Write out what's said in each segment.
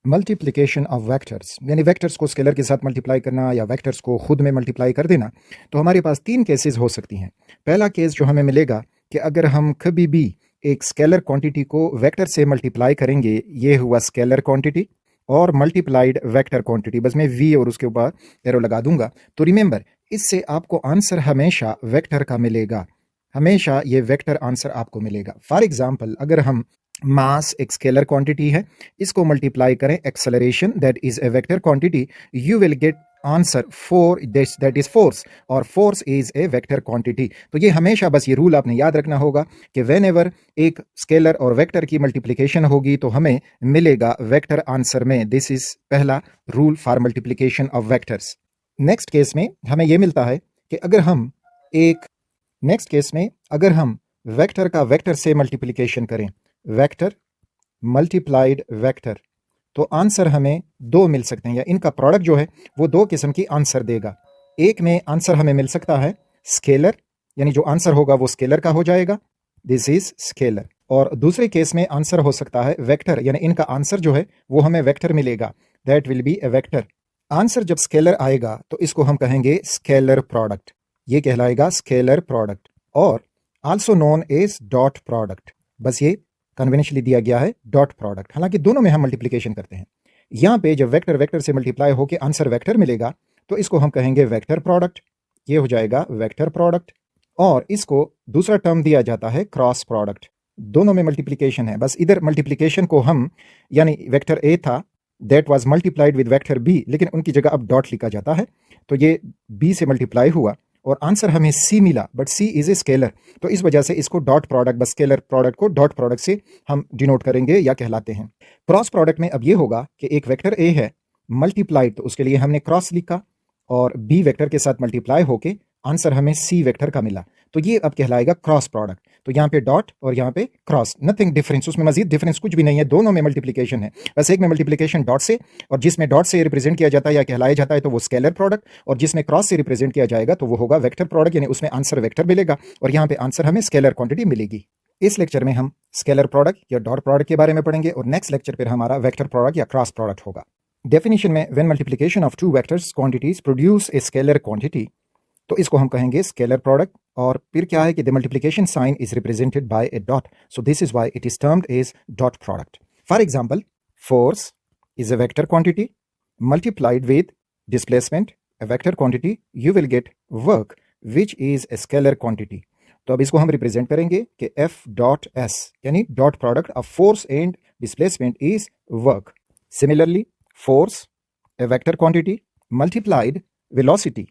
Multiplication of vectors, यानी vectors को scalar के साथ मल्टीप्लाई करना या वेक्टर्स को खुद में मल्टीप्लाई कर देना। तो हमारे पास तीन केसेस हो सकती हैं। पहला केस जो हमें मिलेगा कि अगर हम कभी भी एक स्केलर क्वांटिटी को वेक्टर से मल्टीप्लाई करेंगे, ये हुआ स्केलर क्वांटिटी और मल्टीप्लाइड वेक्टर क्वांटिटी, बस मैं वी और उसके ऊपर एरो लगा दूंगा। तो रिमेंबर, इससे आपको आंसर हमेशा वेक्टर का मिलेगा, हमेशा ये वेक्टर आंसर आपको मिलेगा। फॉर एग्जाम्पल, अगर हम मास एक स्केलर क्वांटिटी है, इसको मल्टीप्लाई करें acceleration that is a vector quantity, you will get answer for that is force, और force is a vector quantity. तो ये हमेशा बस ये रूल आपने याद रखना होगा कि वेन एवर एक स्केलर और वेक्टर की मल्टीप्लिकेशन होगी तो हमें मिलेगा वेक्टर आंसर में। दिस इज पहला rule for multiplication of vectors. Next case में हमें यह मिलता है कि अगर हम वेक्टर का वेक्टर से मल्टीप्लिकेशन करें, वेक्टर मल्टीप्लाइड वेक्टर, तो आंसर हमें दो मिल सकते हैं, या इनका प्रोडक्ट जो है वो दो किस्म की आंसर देगा। एक में आंसर हमें मिल सकता है स्केलर, यानी जो आंसर होगा वो स्केलर का हो जाएगा, दिस इज स्केलर। और दूसरे केस में आंसर हो सकता है वेक्टर, यानी इनका आंसर जो है वो हमें वेक्टर मिलेगा, that will be a vector. Answer जब स्केलर आएगा तो इसको हम कहेंगे स्केलर प्रोडक्ट, ये कहलाएगा स्केलर प्रोडक्ट, और also known as dot product. बस ये कन्वेंशनली दिया गया है डॉट प्रोडक्ट, हालांकि दोनों में हम मल्टीप्लिकेशन करते हैं। यहां पे जब वेक्टर वेक्टर से मल्टीप्लाई होकर आंसर वेक्टर मिलेगा तो इसको हम कहेंगे वेक्टर प्रोडक्ट, ये हो जाएगा वेक्टर प्रोडक्ट। और इसको दूसरा टर्म दिया जाता है क्रॉस प्रोडक्ट। दोनों में मल्टीप्लिकेशन है, बस इधर मल्टीप्लिकेशन को हम, यानी वेक्टर ए था that was multiplied with vector B, लेकिन उनकी जगह अब डॉट लिखा जाता है, तो ये बी से मल्टीप्लाई हुआ और आंसर हमें सी मिला, but C is a scalar, तो इस वजह से इसको डॉट प्रोडक्ट, बस स्केलर प्रोडक्ट को डॉट प्रोडक्ट से हम डिनोट करेंगे या कहलाते हैं। क्रॉस प्रोडक्ट में अब ये होगा कि एक वेक्टर ए है मल्टीप्लाइड, तो उसके लिए हमने क्रॉस लिखा और बी वेक्टर के साथ मल्टीप्लाई होके आंसर हमें सी वेक्टर का मिला, तो ये अब कहलाएगा क्रॉस प्रोडक्ट। तो यहाँ पे डॉट और यहाँ पे क्रॉस, नथिंग डिफरेंस, उसमें मजीद डिफरेंस कुछ भी नहीं है, दोनों में मल्टीप्लिकेशन है, बस एक में मल्टीप्लिकेशन डॉट से, और जिसमें डॉट से रिप्रेजेंट किया जाता है या कहलाया जाता है तो वो स्केलर प्रोडक्ट, और जिसमें क्रॉस से रिप्रेजेंट किया जाएगा तो वो होगा वेक्टर प्रोडक्ट, यानी उसमें आंसर वेक्टर मिलेगा और यहाँ पे आंसर हमें स्केलर क्वांटिटी मिलेगी। इस लेक्चर में हम स्केलर प्रोडक्ट या डॉट प्रोडक्ट के बारे में पढ़ेंगे और नेक्स्ट लेक्चर पर हमारा वेक्टर प्रोडक्ट या क्रॉस प्रोडक्ट होगा। डेफिनेशन में when multiplication of two vectors quantities produce a scalar quantity, तो इसको हम कहेंगे स्केलर प्रोडक्ट। और फिर क्या है कि the multiplication sign is represented by a dot, so this is why it is termed as dot product. For example, force is a vector quantity multiplied with displacement, a vector quantity, you will get work which is a scalar quantity। तो अब इसको हम represent करेंगे कि F dot S, यानी dot product of force and displacement is work. Similarly, force a vector quantity multiplied velocity,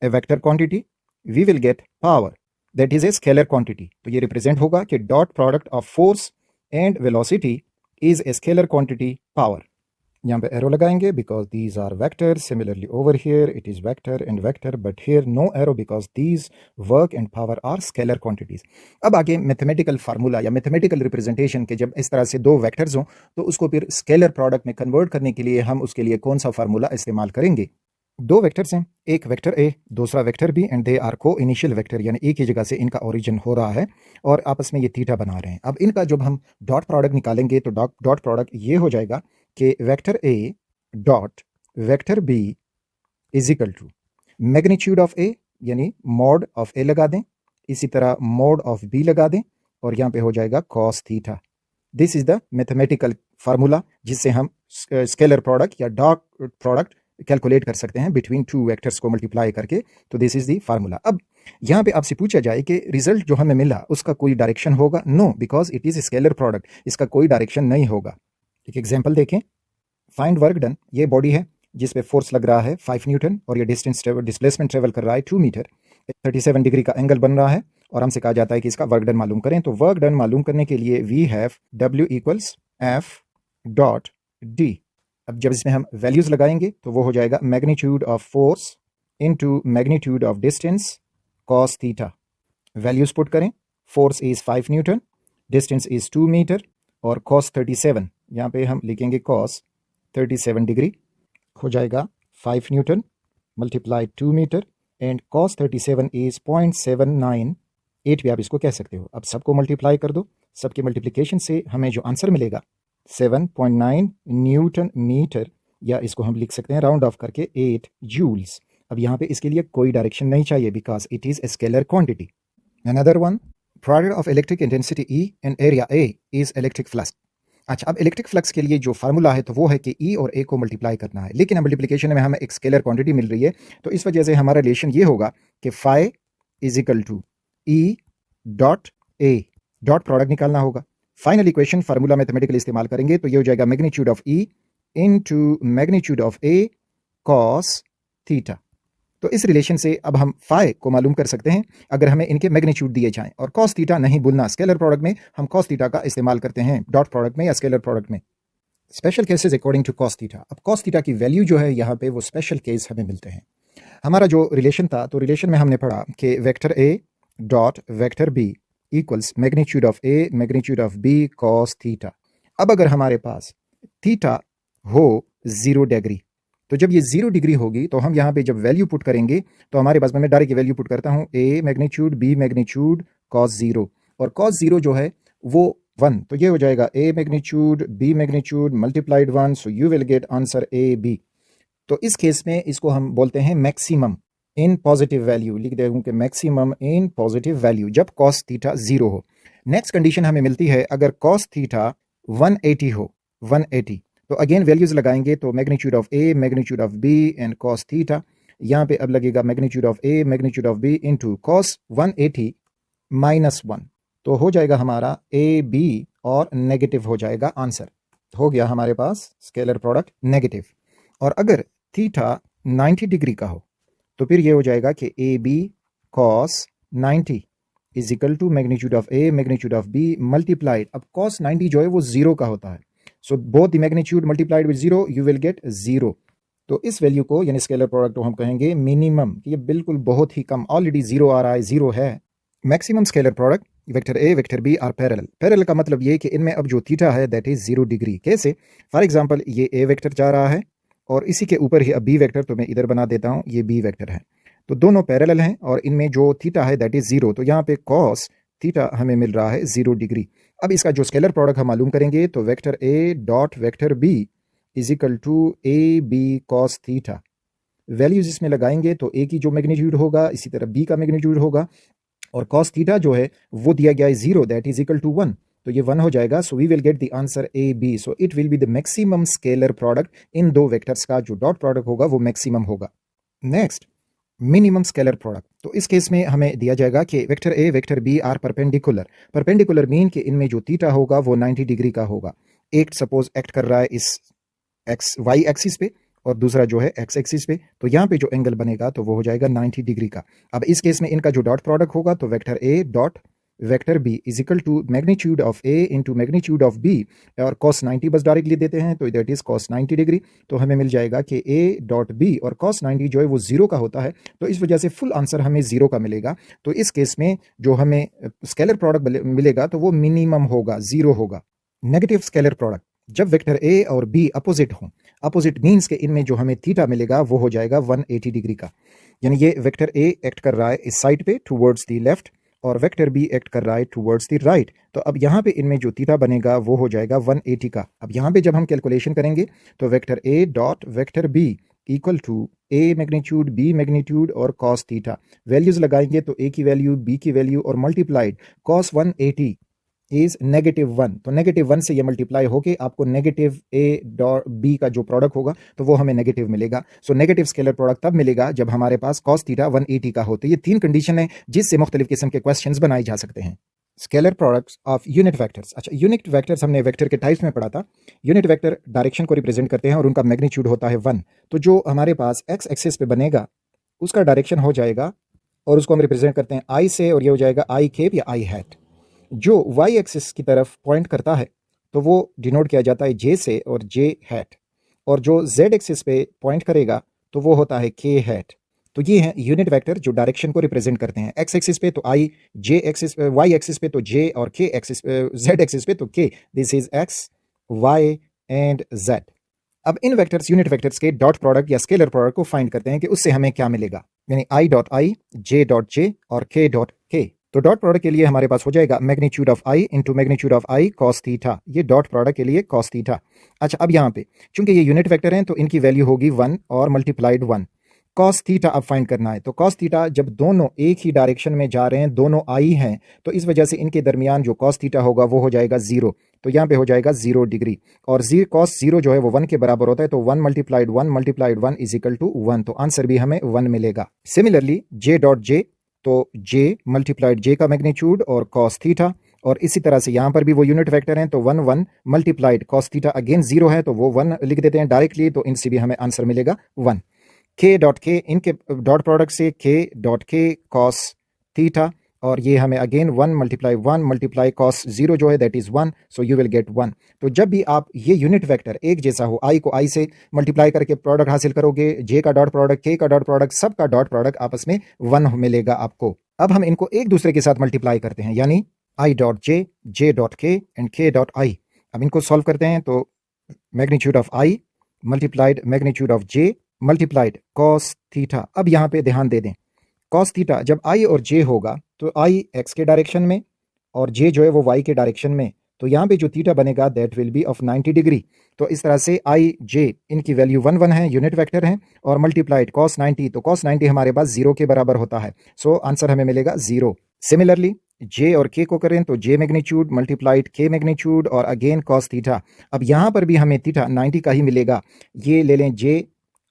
a vector quantity, we will get power, that is a scalar quantity। तो ये represent होगा कि dot product of force and velocity is a scalar quantity power. यहाँ पे arrow लगाएंगे because these are vector. Similarly over here it is vector and vector, but here no arrow because these work and power are scalar quantities. अब आगे mathematical formula या mathematical representation के जब इस तरह से दो वेक्टर्स हों तो उसको फिर स्केलर प्रोडक्ट में कन्वर्ट करने के लिए हम उसके लिए कौन सा फार्मूला इस्तेमाल करेंगे। दो वेक्टर्स हैं, एक वेक्टर ए दूसरा vector B, and they are co-initial vector, यानी एक ही जगह से इनका ओरिजिन हो रहा है और आपस में ये थीटा बना रहे हैं। अब इनका जब हम डॉट प्रोडक्ट निकालेंगे तो डॉट प्रोडक्ट ये हो जाएगा कि vector A dot vector B is equal to magnitude of A, यानी मॉड ऑफ ए लगा दें, इसी तरह मॉड ऑफ बी लगा दें और यहाँ पे हो जाएगा cos theta. This is the mathematical formula जिससे हम स्केलर प्रोडक्ट या डॉट प्रोडक्ट कैलकुलेट कर सकते हैं बिटवीन टू वेक्टर्स को मल्टीप्लाई करके। तो दिस इज द फार्मूला। अब यहाँ पे आपसे पूछा जाए कि रिजल्ट जो हमें मिला उसका कोई डायरेक्शन होगा? No, because it is scalar product, इसका कोई डायरेक्शन नहीं होगा। एक एग्जांपल देखें, फाइंड वर्क डन, ये बॉडी है जिस पे फोर्स लग रहा है 5 न्यूटन और ये डिस्प्लेसमेंट ट्रेवल कर रहा है 2 मीटर, 37 डिग्री का एंगल बन रहा है और हमसे कहा जाता है कि इसका वर्क डन मालूम करें। तो वर्क डन मालूम करने के लिए we have W equals F dot D। अब जब इसमें हम वैल्यूज लगाएंगे तो वो हो जाएगा magnitude of force into magnitude of distance cos theta. Values put करें, force is 5 newton, distance is 2 metre और कॉस 37, यहाँ पे हम लिखेंगे कॉस 37 डिग्री, हो जाएगा 5 newton multiply 2 metre and cos 37 is 0.798 भी आप इसको कह सकते हो। अब सबको मल्टीप्लाई कर दो, सबके मल्टीप्लिकेशन से हमें जो आंसर मिलेगा 7.9 न्यूटन मीटर, या इसको हम लिख सकते हैं राउंड ऑफ करके 8 जूल्स। अब यहाँ पे इसके लिए कोई डायरेक्शन नहीं चाहिए because it is a scalar quantity. Another one, product of electric intensity E and area A is electric flux. अच्छा, अब इलेक्ट्रिक फ्लक्स के लिए जो फार्मूला है तो वो है कि E और A को मल्टीप्लाई करना है, लेकिन मल्टीप्लिकेशन में हमें एक स्केलर क्वांटिटी मिल रही है, तो इस वजह से हमारा रिलेशन ये होगा कि phi is equal to E dot A, dot product निकालना होगा। फाइनल इक्वेशन फार्मूला मैथमेटिकली इस्तेमाल करेंगे तो ये हो जाएगा magnitude of E into magnitude of A cos theta. तो इस रिलेशन से अब हम फाई को मालूम कर सकते हैं अगर हमें इनके मैग्नीट्यूड दिए जाएं, और कॉस थीटा नहीं भूलना, स्केलर प्रोडक्ट में हम कॉस थीटा का इस्तेमाल करते हैं डॉट प्रोडक्ट में या स्केलर प्रोडक्ट में। Special cases according to cos theta. अब कॉस थीटा की वैल्यू जो है यहाँ पे वो स्पेशल केस हमें मिलते हैं। हमारा जो रिलेशन था तो रिलेशन में हमने पढ़ा कि vector A dot vector B equals magnitude of A magnitude of B cos theta. अब अगर हमारे पास थीटा हो 0 डिग्री, तो जब ये 0 डिग्री होगी तो हम यहाँ पे जब वैल्यू पुट करेंगे तो हमारे पास, मैं डायरेक्ट वैल्यू पुट करता हूँ, A magnitude B magnitude cos 0, और कॉस 0 जो है वो 1, तो ये हो जाएगा A magnitude B magnitude multiplied 1, so you will get answer AB। तो इस केस में इसको हम बोलते हैं मैक्सिमम इन पॉजिटिव वैल्यू, लिख देंगे कि मैक्सिमम इन पॉजिटिव वैल्यू जब कॉस थीटा 0 हो। नेक्स्ट कंडीशन हमें मिलती है अगर कॉस थीटा 180 हो, 180, तो अगेन वैल्यूज लगाएंगे तो magnitude of A magnitude of B and cos theta, यहाँ पे अब लगेगा magnitude of A magnitude of B into cos 180 minus 1, तो हो जाएगा हमारा AB और नेगेटिव हो जाएगा आंसर। हो गया हमारे पास स्केलर प्रोडक्ट नेगेटिव। और अगर थीटा 90 डिग्री का हो तो फिर ये हो जाएगा कि AB cos 90 is equal to magnitude of A magnitude of B multiplied, अब कॉस 90 जो है वो 0 का होता है, so both the magnitude multiplied with 0 you will get 0। तो इस वैल्यू को यानी स्केलर प्रोडक्ट को हम कहेंगे मिनिमम, ये बिल्कुल बहुत ही कम, ऑलरेडी 0 आ रहा है, 0 है। Maximum scalar product vector A vector B are parallel. Parallel का मतलब ये कि इनमें अब जो थीटा है दैट इज 0 डिग्री। कैसे? फॉर एग्जांपल ये A वेक्टर जा रहा है और इसी के ऊपर ही अब B वेक्टर, तो मैं इधर बना देता हूं, ये B वेक्टर है, तो दोनों पैरेलल हैं और इनमें जो थीटा है दैट इज 0, तो यहाँ पे कॉस थीटा हमें मिल रहा है 0 डिग्री। अब इसका जो स्केलर प्रोडक्ट हम मालूम करेंगे तो vector A dot vector B is equal to AB cos theta. Values इसमें लगाएंगे तो A की जो मैग्नीट्यूड होगा इसी तरह B का मैग्नीट्यूड होगा, और कॉस थीटा जो है वो दिया गया है 0 दैट इज इक्वल टू 1, तो ये 1 हो जाएगा, so we will get the answer AB। So it will be the maximum scalar product इन दो वेक्टर्स का जो डॉट प्रोडक्ट होगा वो मैक्सिमम होगा। Next, minimum scalar product. तो इस केस में हमें दिया जाएगा कि vector A vector B are perpendicular. Perpendicular mean कि इनमें जो थीटा होगा वो 90 डिग्री का होगा। एक सपोज एक्ट कर रहा है इस वाई एक्सिस पे और दूसरा जो है एक्स एक्सिस पे, तो यहाँ पे जो एंगल बनेगा तो वो हो जाएगा 90 डिग्री का। अब इस केस में इनका जो डॉट प्रोडक्ट होगा तो vector A dot vector B is equal to magnitude of A into magnitude of B, और cos 90 बस डायरेक्टली देते हैं तो दैट इज cos 90 डिग्री, तो हमें मिल जाएगा कि A डॉट B, और cos 90 जो है वो 0 का होता है, तो इस वजह से फुल आंसर हमें 0 का मिलेगा। तो इस केस में जो हमें स्केलर प्रोडक्ट मिलेगा तो वो मिनिमम होगा, 0 होगा। नेगेटिव स्केलर प्रोडक्ट, जब वेक्टर A और B अपोजिट हों, अपोजिट मीन्स के इनमें जो हमें थीटा मिलेगा वो हो जाएगा 180 डिग्री का, यानी ये वेक्टर A एक्ट कर रहा है इस साइड पे टूवर्ड्स द लेफ्ट और वेक्टर B एक्ट कर रहा है टूवर्ड्स द राइट, तो अब यहाँ पे इनमें जो थीटा बनेगा वो हो जाएगा 180 का। अब यहाँ पे जब हम कैलकुलेशन करेंगे तो vector A dot vector B equal to A magnitude B magnitude और cos थीटा, वैल्यूज लगाएंगे तो A की वैल्यू B की वैल्यू और मल्टीप्लाइड cos 180 इज -1, तो -1 से ये मल्टीप्लाई होके आपको नेगेटिव A डॉट B का जो प्रोडक्ट होगा तो वो हमें नेगेटिव मिलेगा। सो नेगेटिव स्केलर प्रोडक्ट तब मिलेगा जब हमारे पास cos थीटा 180 का हो। तो ये 3 कंडीशन है जिससे मुख्तलिफ किस्म के क्वेश्चंस बनाए जा सकते हैं। Scalar products of unit vectors. अच्छा, यूनिट वेक्टर्स हमने वेक्टर के टाइप्स में पढ़ा था। यूनिट वेक्टर डायरेक्शन को रिप्रेजेंट करते हैं और उनका मैग्नीट्यूड होता है 1, तो जो हमारे पास एक्स एक्सिस पे बनेगा उसका डायरेक्शन हो जाएगा और उसको हम रिप्रेजेंट करते हैं I से, और ये हो जाएगा I कैप या I हैट। जो y एक्सिस की तरफ पॉइंट करता है तो वो डिनोट किया जाता है J से और J हैट, और जो z एक्सिस पे पॉइंट करेगा तो वो होता है K हैट। तो ये हैं यूनिट वेक्टर जो डायरेक्शन को रिप्रेजेंट करते हैं। x एक्सिस पे तो I, J axis y axis पे तो J, और K एक्सिस z एक्सिस पे तो K। This is x, y and z। अब इन वेक्टर्स यूनिट वेक्टर्स के डॉट प्रोडक्ट या स्केलर प्रोडक्ट को फाइंड करते हैं कि उससे हमें क्या मिलेगा, यानी I dot I, J dot J और K डॉट K। तो डॉट प्रोडक्ट के लिए हमारे पास हो जाएगा magnitude of I into magnitude of I cos theta, ये डॉट प्रोडक्ट के लिए कॉस थीटा। अच्छा, अब यहाँ पे चूंकि ये यूनिट वेक्टर हैं तो इनकी वैल्यू होगी 1 और मल्टीप्लाइड 1। कॉस थीटा अब फाइंड करना है, तो कॉस थीटा जब दोनों एक ही डायरेक्शन में जा रहे हैं, दोनों आई हैं, तो इस वजह से इनके दरमियान जो कॉस थीटा होगा वो हो जाएगा 0। तो यहाँ पे हो जाएगा 0 डिग्री, और कॉस 0 जो है वो 1 के बराबर होता है, तो 1 multiplied 1 multiplied 1 is equal to 1, तो आंसर भी हमें 1 मिलेगा। सिमिलरली जे डॉट जे, तो जे मल्टीप्लाइड जे का मैग्नीट्यूड और कॉस थीटा, और इसी तरह से यहाँ पर भी वो यूनिट वेक्टर हैं, तो 1 1 मल्टीप्लाइड कॉस थीटा अगेन 0 है तो वो 1 लिख देते हैं डायरेक्टली, तो इनसे भी हमें आंसर मिलेगा 1। के डॉट के, इनके डॉट प्रोडक्ट से के डॉट के कॉस थीटा, और ये हमें अगेन 1 मल्टीप्लाई 1 मल्टीप्लाई कॉस 0 जो है that is 1, so you will gate 1। तो जब भी आप ये यूनिट वेक्टर एक जैसा हो, आई को आई से मल्टीप्लाई करके प्रोडक्ट हासिल करोगे, जे का डॉट प्रोडक्ट, के का डॉट प्रोडक्ट, सब का डॉट प्रोडक्ट आपस में 1 मिलेगा आपको। अब हम इनको एक दूसरे के साथ मल्टीप्लाई करते हैं, यानी I dot J, J dot के एंड के डॉट आई। अब इनको सॉल्व करते हैं, तो magnitude of I multiplied magnitude of J multiplied cos theta. अब यहाँ पे ध्यान दे दें, कॉस थीटा जब आई और जे होगा तो आई एक्स के डायरेक्शन में और जे जो है वो वाई के डायरेक्शन में, तो यहाँ पे जो थीटा बनेगा that will B of 90 degree. तो इस तरह से आई जे इनकी वैल्यू 1 1 है, यूनिट वेक्टर है, और मल्टीप्लाइड कॉस 90, तो कॉस 90 हमारे पास 0 के बराबर होता है, सो आंसर हमें मिलेगा 0। सिमिलरली जे और के को करें तो जे मैग्नीट्यूड मल्टीप्लाइड के मैग्नीट्यूड और अगेन कॉस थीटा। अब यहाँ पर भी हमें थीटा 90 का ही मिलेगा, ये ले लें जे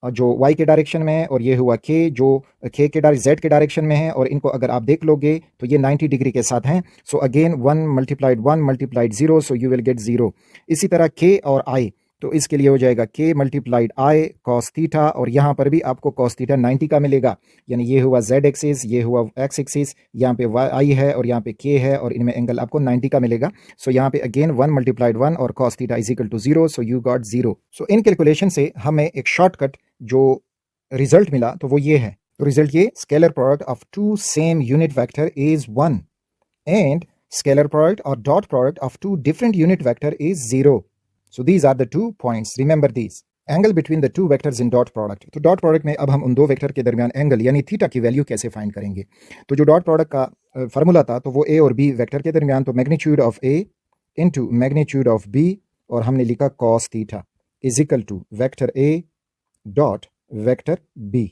जो y के डायरेक्शन में है, और ये हुआ k जो k के z के डायरेक्शन में है, और इनको अगर आप देख लोगे तो ये 90 डिग्री के साथ हैं, so again 1 multiplied 1 multiplied 0, so you will get 0। इसी तरह k और i, तो इसके लिए हो जाएगा k multiplied i cos theta, और यहाँ पर भी आपको कॉस थीटा 90 का मिलेगा, यानी ये हुआ z एक्सिस, ये हुआ x एक्सिस, यहाँ पे i है और यहाँ पे k है, और इनमें एंगल आपको 90 का मिलेगा। सो यहाँ पे अगेन 1 मल्टीप्लाइड 1 और cos theta is equal to 0, so you got 0। So इन कैलकुलेशन से हमें एक शॉर्टकट जो रिजल्ट मिला तो वो ये है, तो रिजल्ट ये, scalar product of two same unit vector is 1 and scalar product और dot product of two different unit vector is 0। So these are the 2 points, remember these. Angle between the 2 vectors in dot product, तो dot product में अब हम उन दो vector के दरमियान angle यानी थीटा की वैल्यू कैसे फाइंड करेंगे। तो जो डॉट प्रोडक्ट का फार्मूला था तो वो ए और बी वेक्टर के दरमियान, तो magnitude of A into magnitude of B, और हमने लिखा cos theta is equal to vector A dot vector B.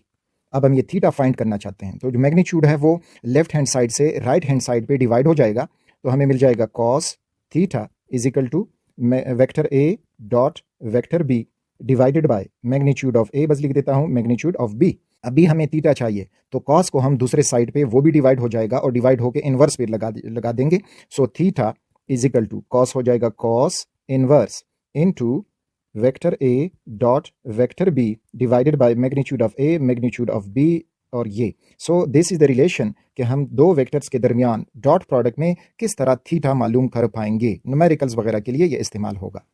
अब हम ये थीटा फाइंड करना चाहते हैं, तो जो मैग्नीट्यूड है वो लेफ्ट हैंड साइड से राइट हैंड साइड पे डिवाइड हो जाएगा, तो हमें मिल जाएगा cos theta is equal to vector A dot vector B divided by magnitude of A, बस लिख देता हूं मैग्नीट्यूड ऑफ बी। अभी हमें थीटा चाहिए, तो कॉस को हम दूसरे साइड पे वो भी डिवाइड हो जाएगा और डिवाइड होकर इनवर्स पे लगा देंगे, so theta is equal to cos हो जाएगा cos inverse into vector A dot vector B divided by magnitude of A magnitude of B, और ये so this is the relation कि हम दो वेक्टर्स के दरमियान डॉट प्रोडक्ट में किस तरह थीटा मालूम कर पाएंगे। न्यूमेरिकल्स वगैरह के लिए ये इस्तेमाल होगा।